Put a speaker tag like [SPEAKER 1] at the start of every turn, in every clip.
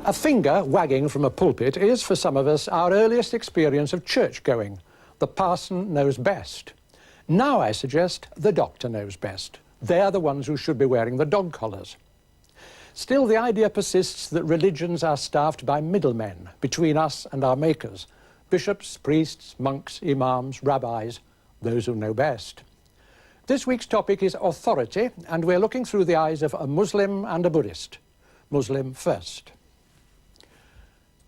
[SPEAKER 1] A finger wagging from a pulpit is, for some of us, our earliest experience of church-going. The parson knows best. Now, I suggest, the doctor knows best. They're the ones who should be wearing the dog collars. Still, the idea persists that religions are staffed by middlemen between us and our makers. Bishops, priests, monks, imams, rabbis, those who know best. This week's topic is authority, and we're looking through the eyes of a Muslim and a Buddhist. Muslim first.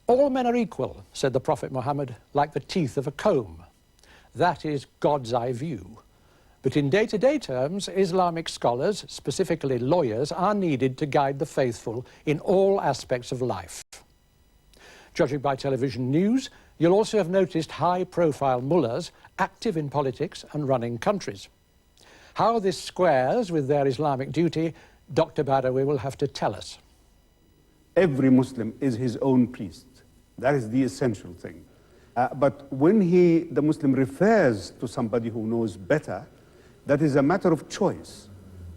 [SPEAKER 1] All men are equal, said the Prophet Muhammad, like the teeth of a comb. That is God's eye view. But in day-to-day terms, Islamic scholars, specifically lawyers, are needed to guide the faithful in all aspects of life. Judging by television news, you'll also have noticed high-profile mullahs active in politics and running countries. How this squares with their Islamic duty, Dr. Badawi will have to tell us.
[SPEAKER 2] Every Muslim is his own priest. That is the essential thing. But when the Muslim refers to somebody who knows better, that is a matter of choice.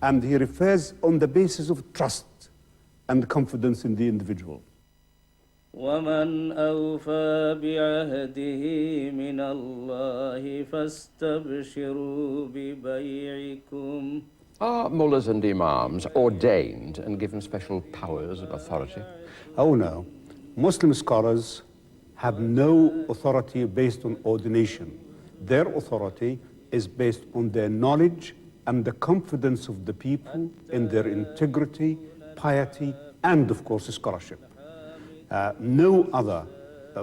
[SPEAKER 2] And he refers on the basis of trust and confidence in the individual.
[SPEAKER 3] وَمَنْ أَوْفَى بِعَهْدِهِ مِنَ اللَّهِ فَاسْتَبْشِرُوا بِبَيْعِكُمْ.
[SPEAKER 4] Are mullahs and imams ordained and given special powers and authority?
[SPEAKER 2] Oh no. Muslim scholars have no authority based on ordination. Their authority is based on their knowledge and the confidence of the people in their integrity, piety, and of course scholarship. No other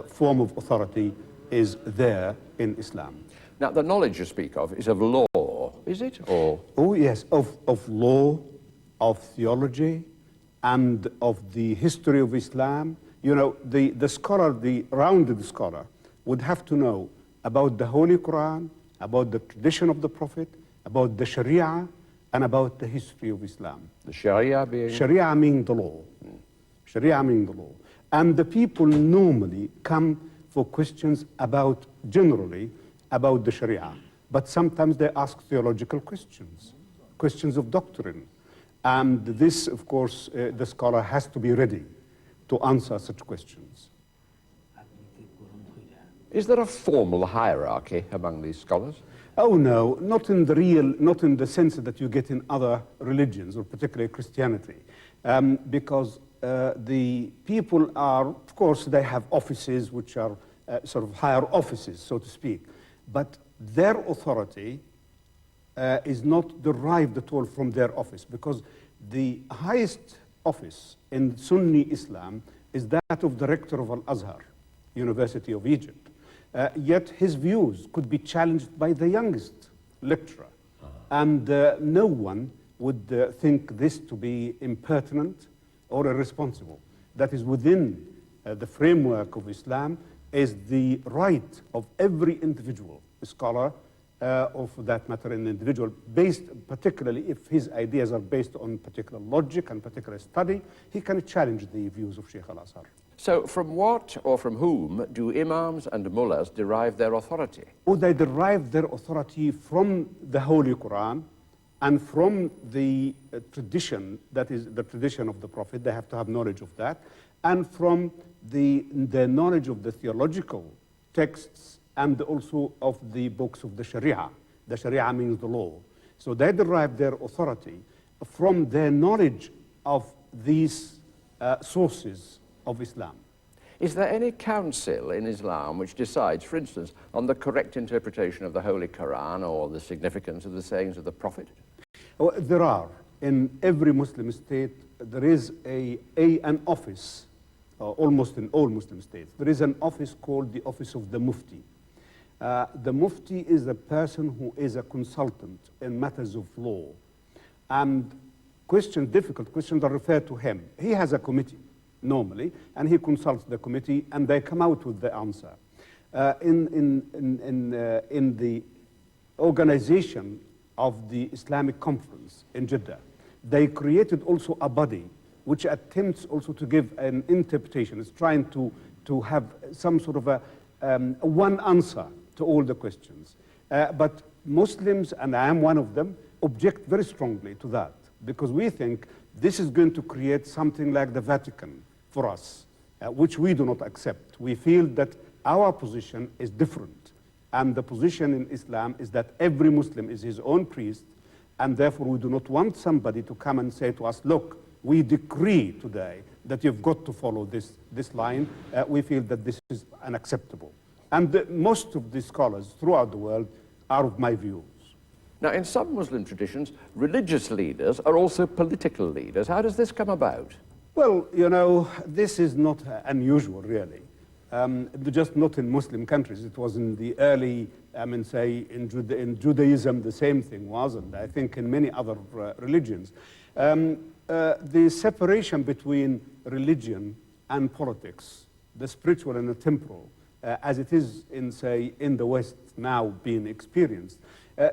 [SPEAKER 2] form of authority is there in Islam.
[SPEAKER 4] Now, the knowledge you speak of is of law, is it? Or?
[SPEAKER 2] Oh yes, of law, of theology, and of the history of Islam. You know, the scholar, the rounded scholar, would have to know about the Holy Quran, about the tradition of the Prophet, about the Sharia, and about the history of Islam.
[SPEAKER 4] The Sharia being?
[SPEAKER 2] Sharia meaning the law. Sharia meaning the law. And the people normally come for questions about, generally, about the Sharia. But sometimes they ask theological questions, questions of doctrine. And this, of course, the scholar has to be ready to answer such questions.
[SPEAKER 4] Is there a formal hierarchy among these scholars?
[SPEAKER 2] Oh no, not in the sense that you get in other religions, or particularly Christianity. Because the people are, of course, they have offices which are sort of higher offices, so to speak. But their authority is not derived at all from their office, because the highest office in Sunni Islam is that of the rector of Al-Azhar, University of Egypt. Yet his views could be challenged by the youngest lecturer. And no one would think this to be impertinent or irresponsible. That is within the framework of Islam is the right of every individual scholar, or for that matter an individual, based particularly if his ideas are based on particular logic and particular study, he can challenge the views of Sheikh Al-Azhar.
[SPEAKER 4] So from what or from whom do imams and mullahs derive their authority?
[SPEAKER 2] Oh, they derive their authority from the Holy Quran and from the tradition, that is the tradition of the Prophet. They have to have knowledge of that, and from the knowledge of the theological texts and also of the books of the Sharia. The Sharia means the law. So they derive their authority from their knowledge of these sources of Islam.
[SPEAKER 4] Is there any council in Islam which decides, for instance, on the correct interpretation of the Holy Quran or the significance of the sayings of the Prophet?
[SPEAKER 2] Well, there are. In every Muslim state, there is an office, almost in all Muslim states, there is an office called the Office of the Mufti. The Mufti is a person who is a consultant in matters of law. And difficult questions are referred to him. He has a committee, normally, and he consults the committee, and they come out with the answer. In the organization of the Islamic Conference in Jeddah, they created also a body which attempts also to give an interpretation. It's trying to have some sort of a one answer to all the questions. But Muslims, and I am one of them, object very strongly to that, because we think this is going to create something like the Vatican for us. which we do not accept. We feel that our position is different. And the position in Islam is that every Muslim is his own priest, and therefore we do not want somebody to come and say to us, look, we decree today that you've got to follow this line. We feel that this is unacceptable. And most of the scholars throughout the world are of my views.
[SPEAKER 4] Now, in some Muslim traditions, religious leaders are also political leaders. How does this come about?
[SPEAKER 2] Well, you know, this is not unusual, really. Just not in Muslim countries. It was in the early, say, in Judaism, the same thing was, and I think in many other religions. The separation between religion and politics, the spiritual and the temporal, as it is in the West now being experienced,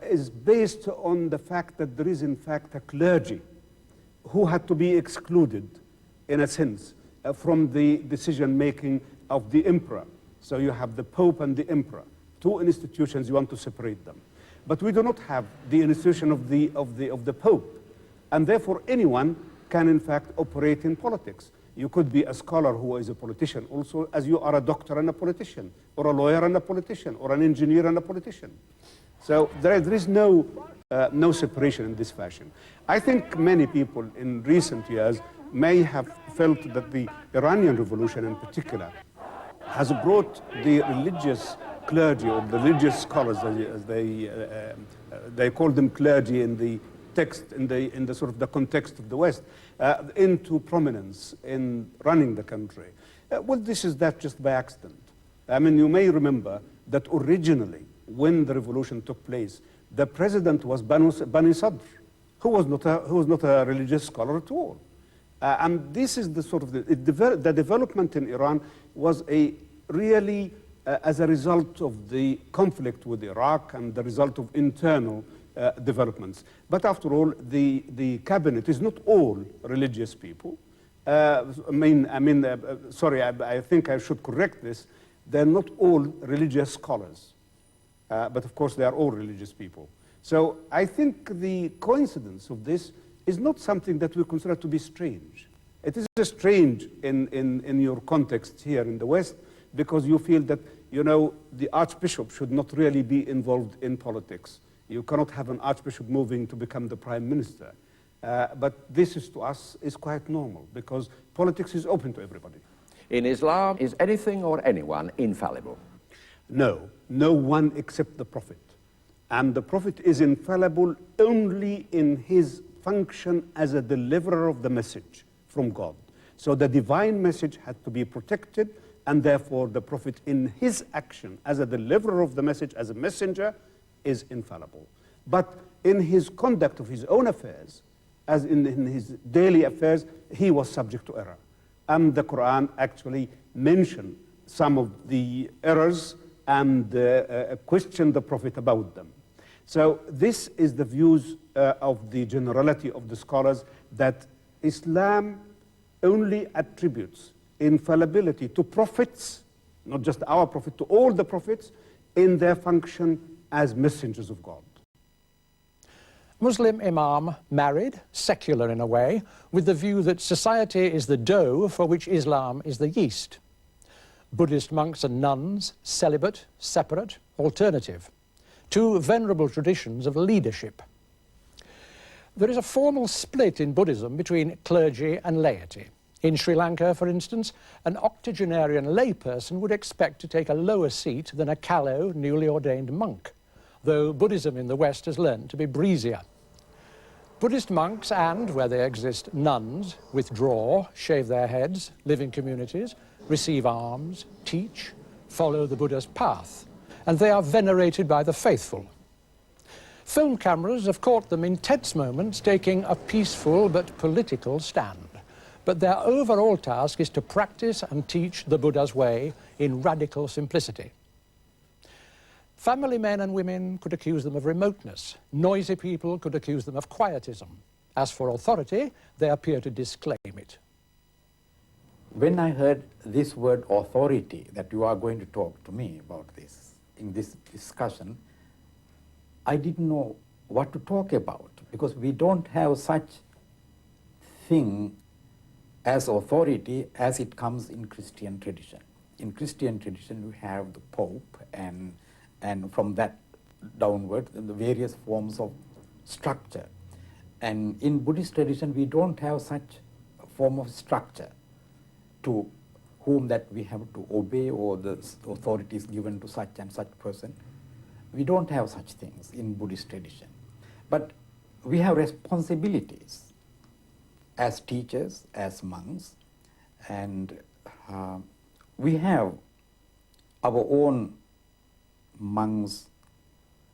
[SPEAKER 2] is based on the fact that there is in fact a clergy who had to be excluded, in a sense, from the decision-making of the emperor. So you have the Pope and the emperor, two institutions, you want to separate them. But we do not have the institution of the Pope, and therefore anyone can in fact operate in politics. You could be a scholar who is a politician also, as you are a doctor and a politician, or a lawyer and a politician, or an engineer and a politician. So there is no separation in this fashion. I think many people in recent years may have felt that the Iranian Revolution in particular has brought the religious clergy, or the religious scholars, as they call them clergy in the text, in the sort of the context of the West, into prominence in running the country. Well, this is that just by accident. I mean, you may remember that originally, when the revolution took place, the president was Bani Sadr, who was not a religious scholar at all. And this is the sort of the development in Iran was really as a result of the conflict with Iraq and the result of internal developments. But after all, the cabinet is not all religious people. Sorry, I think I should correct this. They're not all religious scholars. But of course, they are all religious people. So I think the coincidence of this is not something that we consider to be strange. It is strange in your context here in the West, because you feel that, you know, the archbishop should not really be involved in politics. You cannot have an archbishop moving to become the prime minister. But this is, to us, is quite normal, because politics is open to everybody.
[SPEAKER 4] In Islam, is anything or anyone infallible?
[SPEAKER 2] No, no one except the Prophet. And the Prophet is infallible only in his function as a deliverer of the message from God. So the divine message had to be protected, and therefore the Prophet in his action as a deliverer of the message, as a messenger, is infallible. But in his conduct of his own affairs, as in his daily affairs, he was subject to error. And the Quran actually mentioned some of the errors and questioned the Prophet about them. So this is the views of the generality of the scholars, that Islam only attributes infallibility to prophets, not just our prophet, to all the prophets, in their function as messengers of God.
[SPEAKER 1] Muslim Imam married, secular in a way, with the view that society is the dough for which Islam is the yeast. Buddhist monks and nuns, celibate, separate, alternative. Two venerable traditions of leadership. There is a formal split in Buddhism between clergy and laity. In Sri Lanka, for instance, an octogenarian layperson would expect to take a lower seat than a callow, newly ordained monk, though Buddhism in the West has learned to be breezier. Buddhist monks and, where they exist, nuns withdraw, shave their heads, live in communities, receive alms, teach, follow the Buddha's path, and they are venerated by the faithful. Film cameras have caught them in tense moments taking a peaceful but political stand. But their overall task is to practice and teach the Buddha's way in radical simplicity. Family men and women could accuse them of remoteness. Noisy people could accuse them of quietism. As for authority, they appear to disclaim it.
[SPEAKER 5] When I heard this word authority, that you are going to talk to me about this, in this discussion, I didn't know what to talk about, because we don't have such thing as authority as it comes in Christian tradition. In Christian tradition, we have the Pope, and from that downward, the various forms of structure. And in Buddhist tradition, we don't have such a form of structure to whom that we have to obey, or the authority is given to such and such person. We don't have such things in Buddhist tradition. But we have responsibilities as teachers, as monks, and we have our own monks,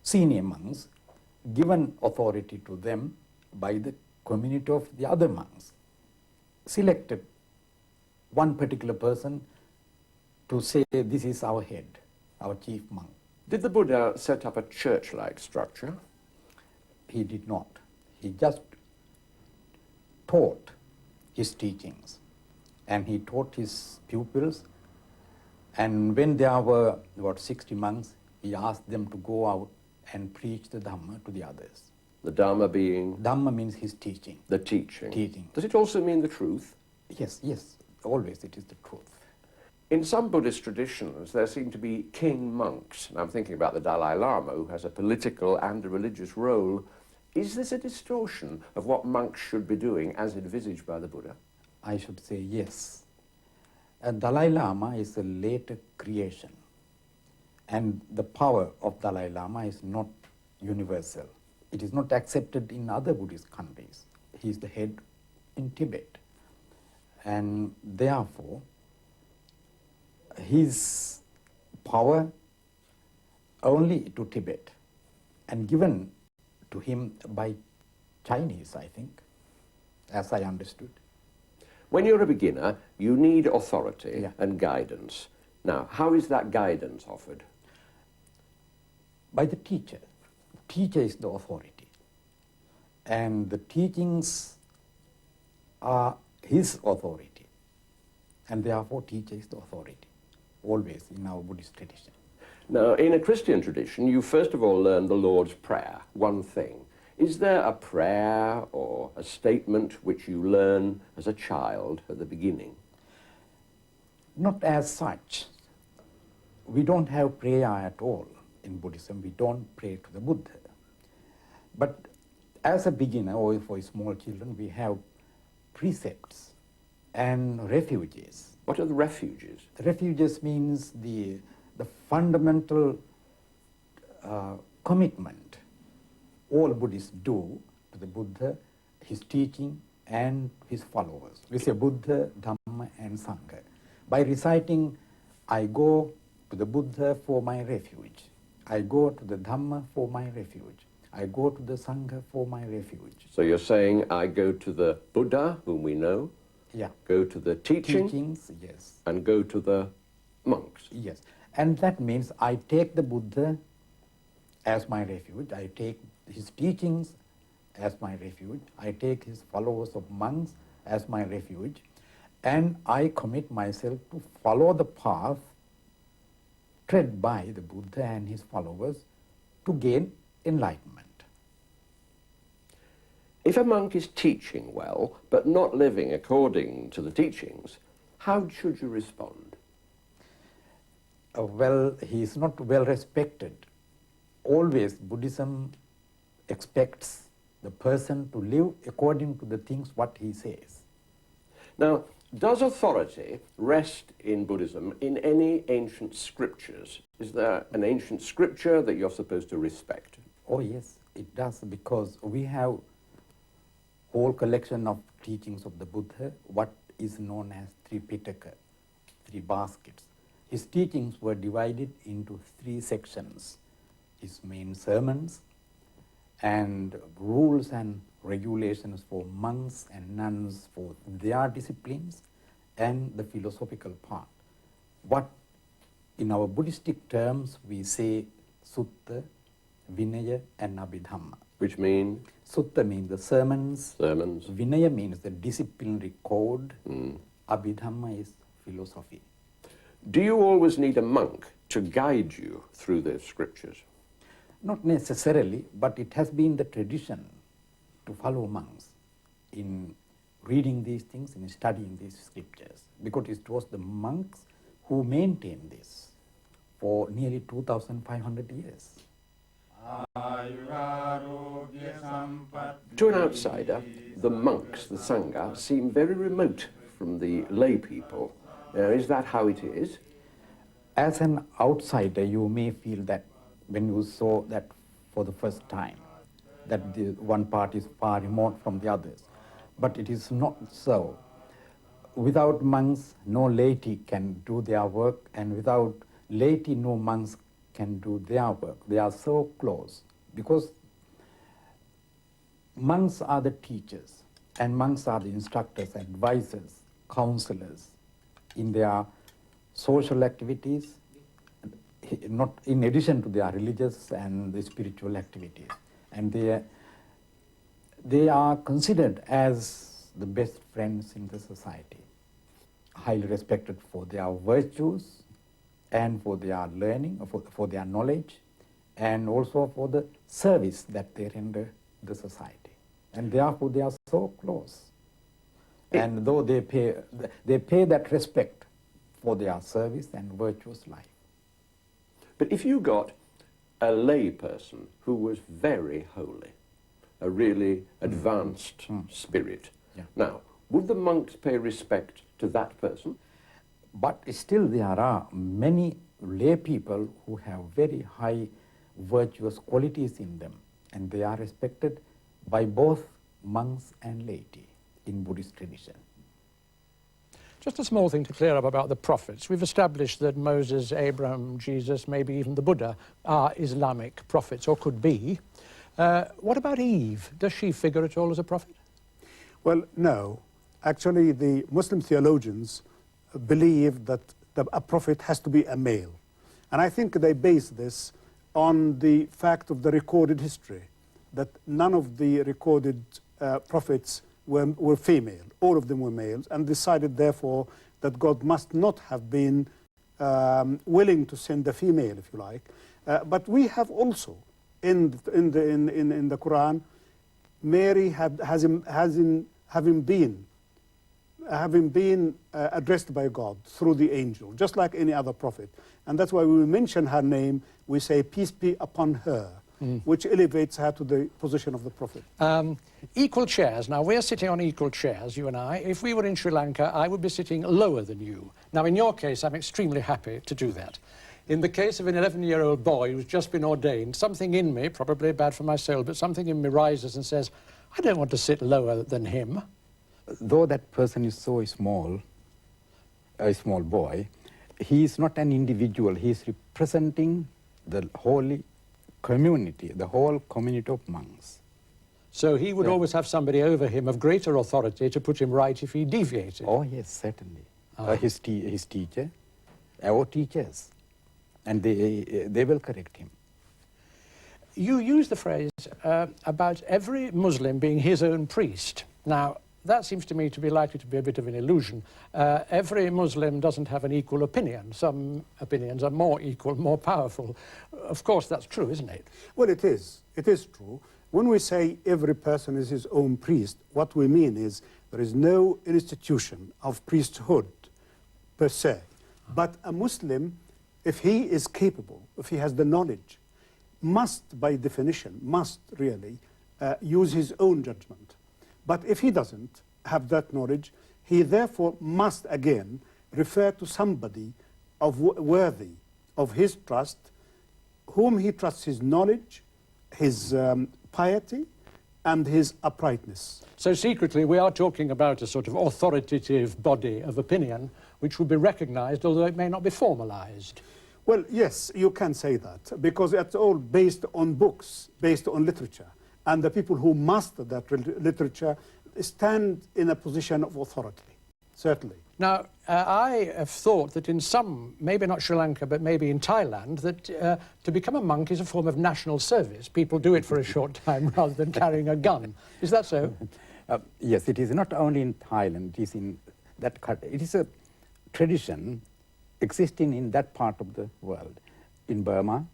[SPEAKER 5] senior monks, given authority to them by the community of the other monks, selected one particular person to say, this is our head, our chief monk.
[SPEAKER 4] Did the Buddha set up a church-like structure?
[SPEAKER 5] He did not. He just taught his teachings, and he taught his pupils, and when there were about 60 monks, he asked them to go out and preach the Dhamma to the others.
[SPEAKER 4] The Dharma being?
[SPEAKER 5] Dhamma means his teaching.
[SPEAKER 4] The teaching.
[SPEAKER 5] Teaching.
[SPEAKER 4] Does it also mean the truth?
[SPEAKER 5] Yes, yes, always it is the truth.
[SPEAKER 4] In some Buddhist traditions, there seem to be king monks. And I'm thinking about the Dalai Lama, who has a political and a religious role. Is this a distortion of what monks should be doing as envisaged by the Buddha?
[SPEAKER 5] I should say yes. Dalai Lama is a later creation, and the power of Dalai Lama is not universal. It is not accepted in other Buddhist countries. He is the head in Tibet, and therefore his power only to Tibet, and given to him by Chinese, I think, as I understood.
[SPEAKER 4] When you're a beginner, you need authority
[SPEAKER 5] Yeah.
[SPEAKER 4] and guidance. Now, how is that guidance offered?
[SPEAKER 5] By the teacher. Teacher is the authority, and the teachings are his authority, and therefore teacher is the authority, always in our Buddhist tradition.
[SPEAKER 4] Now, in a Christian tradition, you first of all learn the Lord's Prayer, one thing. Is there a prayer or a statement which you learn as a child at the beginning?
[SPEAKER 5] Not as such. We don't have prayer at all in Buddhism. We don't pray to the Buddha. But as a beginner, or for small children, we have precepts and refuges.
[SPEAKER 4] What are the refuges?
[SPEAKER 5] The refuges means the fundamental commitment all Buddhists do to the Buddha, his teaching, and his followers. We say Buddha, Dhamma, and Sangha. By reciting, I go to the Buddha for my refuge. I go to the Dhamma for my refuge. I go to the Sangha for my refuge.
[SPEAKER 4] So you're saying, I go to the Buddha, whom we know,
[SPEAKER 5] Yeah.
[SPEAKER 4] go to the teaching,
[SPEAKER 5] Teachings, yes.
[SPEAKER 4] and go to the monks.
[SPEAKER 5] Yes. And that means I take the Buddha as my refuge. I take his teachings as my refuge. I take his followers of monks as my refuge. And I commit myself to follow the path tread by the Buddha and his followers to gain enlightenment.
[SPEAKER 4] If a monk is teaching well, but not living according to the teachings, how should you respond?
[SPEAKER 5] Well, he is not well respected. Always Buddhism expects the person to live according to the things what he says.
[SPEAKER 4] Now, does authority rest in Buddhism in any ancient scriptures? Is there an ancient scripture that you're supposed to respect?
[SPEAKER 5] Oh yes, it does, because we have whole collection of teachings of the Buddha, what is known as Tripitaka, 3 baskets. His teachings were divided into 3 sections. His main sermons, and rules and regulations for monks and nuns for their disciplines, and the philosophical part. What in our Buddhistic terms we say Sutta, Vinaya, and Abhidhamma.
[SPEAKER 4] Which mean?
[SPEAKER 5] Sutta means the sermons.
[SPEAKER 4] Sermons.
[SPEAKER 5] Vinaya means the disciplinary code. Abhidhamma is philosophy.
[SPEAKER 4] Do you always need a monk to guide you through the scriptures?
[SPEAKER 5] Not necessarily, but it has been the tradition to follow monks in reading these things and studying these scriptures, because it was the monks who maintained this for nearly 2,500 years.
[SPEAKER 4] To an outsider, the monks, the Sangha, seem very remote from the lay people. Is that how it is?
[SPEAKER 5] As an outsider, you may feel that when you saw that for the first time, that the one part is far remote from the others. But it is not so. Without monks, no laity can do their work, and without laity, no monks can do their work. They are so close, because monks are the teachers, and monks are the instructors, advisors, counselors in their social activities, not in addition to their religious and the spiritual activities. And they are considered as the best friends in the society, highly respected for their virtues and for their learning, for their knowledge, and also for the service that they render the society. And therefore they are so close. And though they pay that respect for their service and virtuous life.
[SPEAKER 4] But if you got a lay person who was very holy, a really advanced spirit, now, would the monks pay respect to that person?
[SPEAKER 5] But still there are many lay people who have very high virtuous qualities in them, and they are respected by both monks and laity in Buddhist tradition.
[SPEAKER 1] Just a small thing to clear up about the prophets. We've established that Moses, Abraham, Jesus, maybe even the Buddha are Islamic prophets, or could be. What about Eve? Does she figure at all as a prophet?
[SPEAKER 2] Well, no. Actually, the Muslim theologians believe that a prophet has to be a male. And I think they base this on the fact of the recorded history, that none of the recorded prophets were female. All of them were males, and decided, therefore, that God must not have been willing to send a female, if you like. But we have also, in the Quran, Mary having been addressed by God through the angel, just like any other prophet. And that's why when we mention her name, we say, peace be upon her, which elevates her to the position of the prophet.
[SPEAKER 1] Equal chairs. Now, we're sitting on equal chairs, you and I. If we were in Sri Lanka, I would be sitting lower than you. Now, in your case, I'm extremely happy to do that. In the case of an 11-year-old boy who's just been ordained, something in me, probably bad for my soul, but something in me rises and says, I don't want to sit lower than him.
[SPEAKER 5] Though that person is so small, a small boy, he is not an individual. He is representing the holy community, the whole community of monks.
[SPEAKER 1] So he would always have somebody over him of greater authority to put him right if he deviated.
[SPEAKER 5] Oh, yes, certainly. His teacher, our teachers, and they will correct him.
[SPEAKER 1] You use the phrase about every Muslim being his own priest. Now, that seems to me to be likely to be a bit of an illusion. Every Muslim doesn't have an equal opinion. Some opinions are more equal, more powerful. Of course, that's true, isn't it?
[SPEAKER 2] Well, it is. It is true. When we say every person is his own priest, what we mean is there is no institution of priesthood per se. But a Muslim, if he is capable, if he has the knowledge, must, by definition, must really use his own judgment. But if he doesn't have that knowledge, he therefore must again refer to somebody worthy of his trust, whom he trusts his knowledge, his piety, and his uprightness.
[SPEAKER 1] So secretly, we are talking about a sort of authoritative body of opinion which would be recognized, although it may not be formalized.
[SPEAKER 2] Well, yes, you can say that, because it's all based on books, based on literature. And the people who master that literature stand in a position of authority, certainly.
[SPEAKER 1] Now, I have thought that in some, maybe not Sri Lanka, but maybe in Thailand, that to become a monk is a form of national service. People do it for a short time rather than carrying a gun. Is that so?
[SPEAKER 5] Yes, it is not only in Thailand, it is in that country. It is a tradition existing in that part of the world. In Burma,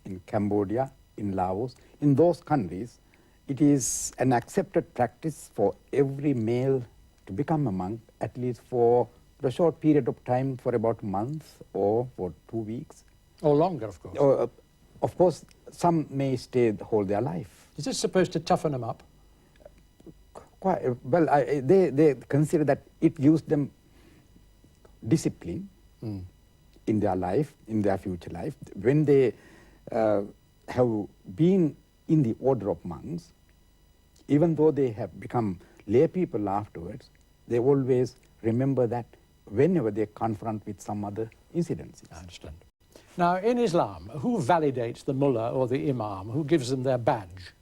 [SPEAKER 5] in Cambodia, in Laos, in those countries, it is an accepted practice for every male to become a monk, at least for a short period of time, for about a month or for 2 weeks.
[SPEAKER 1] Or longer, of course.
[SPEAKER 5] Of course, some may stay the whole their life.
[SPEAKER 1] Is this supposed to toughen them up?
[SPEAKER 5] Quite, well, they consider that it gives them discipline in their life, in their future life. When they have been in the order of monks, even though they have become lay people afterwards, they always remember that whenever they confront with some other incidences.
[SPEAKER 1] I understand. Now, in Islam, who validates the mullah or the imam? Who gives them their badge?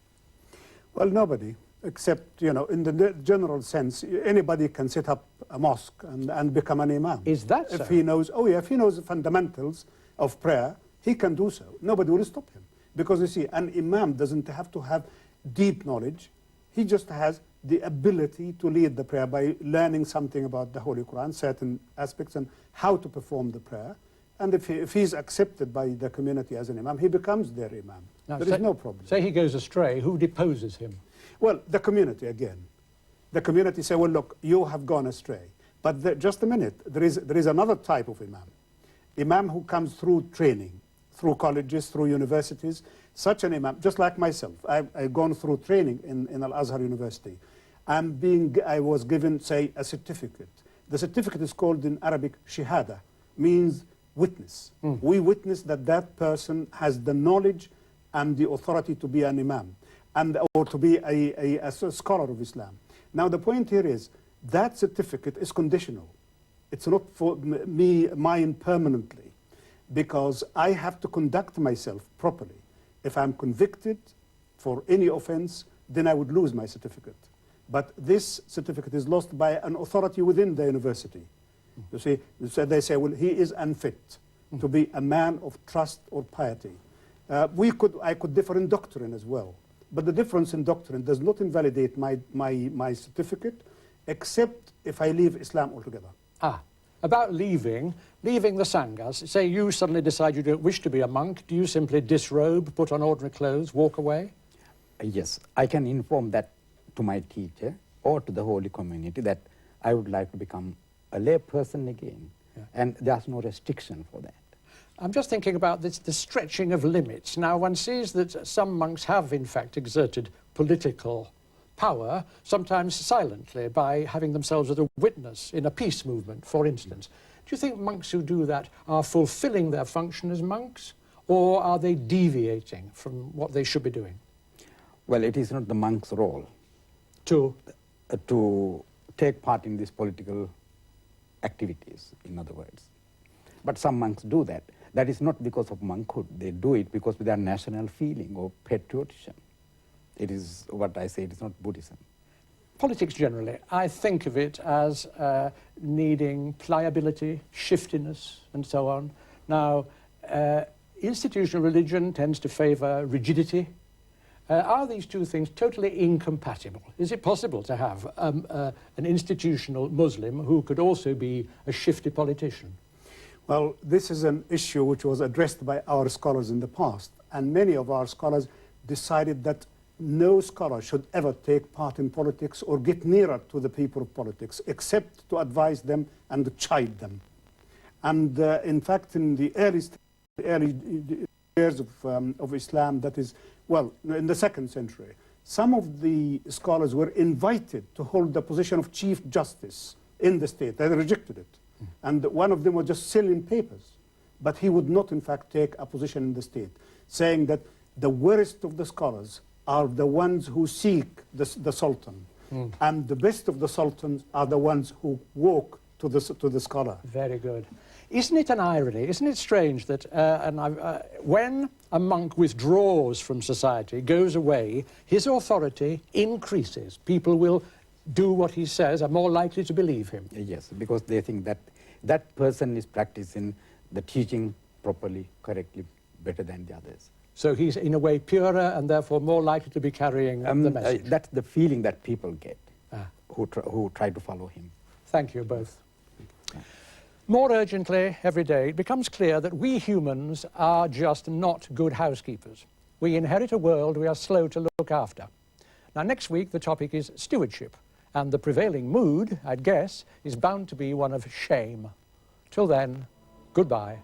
[SPEAKER 2] Well, nobody, except, you know, in the general sense, anybody can set up a mosque and become an imam.
[SPEAKER 1] Is that so?
[SPEAKER 2] If he knows, oh yeah, if he knows the fundamentals of prayer, he can do so. Nobody will stop him. Because you see, an imam doesn't have to have deep knowledge. He just has the ability to lead the prayer by learning something about the Holy Quran, certain aspects, and how to perform the prayer. And if he's accepted by the community as an imam, he becomes their imam.
[SPEAKER 1] Now,
[SPEAKER 2] There is no problem.
[SPEAKER 1] Say he goes astray, who deposes him?
[SPEAKER 2] Well, the community again. The community say, well, look, you have gone astray. But just a minute, there is another type of imam. Imam who comes through training, through colleges, through universities. Such an imam, just like myself, I've gone through training in Al-Azhar University. I was given, say, a certificate. The certificate is called in Arabic shahada, means witness. We witness that that person has the knowledge and the authority to be an imam, or to be a scholar of Islam. Now the point here is, that certificate is conditional. It's not for mine permanently, because I have to conduct myself properly. If I'm convicted for any offense, then I would lose my certificate. But this certificate is lost by an authority within the university. You see, so they say, well, he is unfit to be a man of trust or piety. I could differ in doctrine as well. But the difference in doctrine does not invalidate my certificate, except if I leave Islam altogether.
[SPEAKER 1] About leaving the Sanghas, say you suddenly decide you don't wish to be a monk, do you simply disrobe, put on ordinary clothes, walk away?
[SPEAKER 5] Yes, I can inform that to my teacher or to the holy community that I would like to become a lay person again. Yeah. And there's no restriction for that.
[SPEAKER 1] I'm just thinking about the stretching of limits. Now, one sees that some monks have, in fact, exerted political power, sometimes silently, by having themselves as a witness in a peace movement, for instance. Do you think monks who do that are fulfilling their function as monks, or are they deviating from what they should be doing?
[SPEAKER 5] Well, it is not the monk's role to take part in these political activities, in other words. But some monks do that. That is not because of monkhood. They do it because of their national feeling or patriotism. It is what I say, it is not Buddhism.
[SPEAKER 1] Politics generally, I think of it as needing pliability, shiftiness, and so on. Now, institutional religion tends to favour rigidity. Are these two things totally incompatible? Is it possible to have an institutional Muslim who could also be a shifty politician?
[SPEAKER 2] Well, this is an issue which was addressed by our scholars in the past, and many of our scholars decided that no scholar should ever take part in politics or get nearer to the people of politics, except to advise them and to chide them. And in fact, in the early years of Islam, that is, well, in the 2nd century, some of the scholars were invited to hold the position of Chief Justice in the state. They rejected it. And one of them was just selling papers. But he would not, in fact, take a position in the state, saying that the worst of the scholars are the ones who seek the Sultan. And the best of the Sultans are the ones who walk to the scholar.
[SPEAKER 1] Very good. Isn't it an irony, isn't it strange that when a monk withdraws from society, goes away, his authority increases. People will do what he says, are more likely to believe him.
[SPEAKER 5] Yes, because they think that that person is practicing the teaching properly, correctly, better than the others.
[SPEAKER 1] So he's in a way purer and therefore more likely to be carrying the message.
[SPEAKER 5] That's the feeling that people get who try to follow him.
[SPEAKER 1] Thank you both. More urgently, every day, it becomes clear that we humans are just not good housekeepers. We inherit a world we are slow to look after. Now, next week, the topic is stewardship, And the prevailing mood, I'd guess, is bound to be one of shame. Till then, goodbye.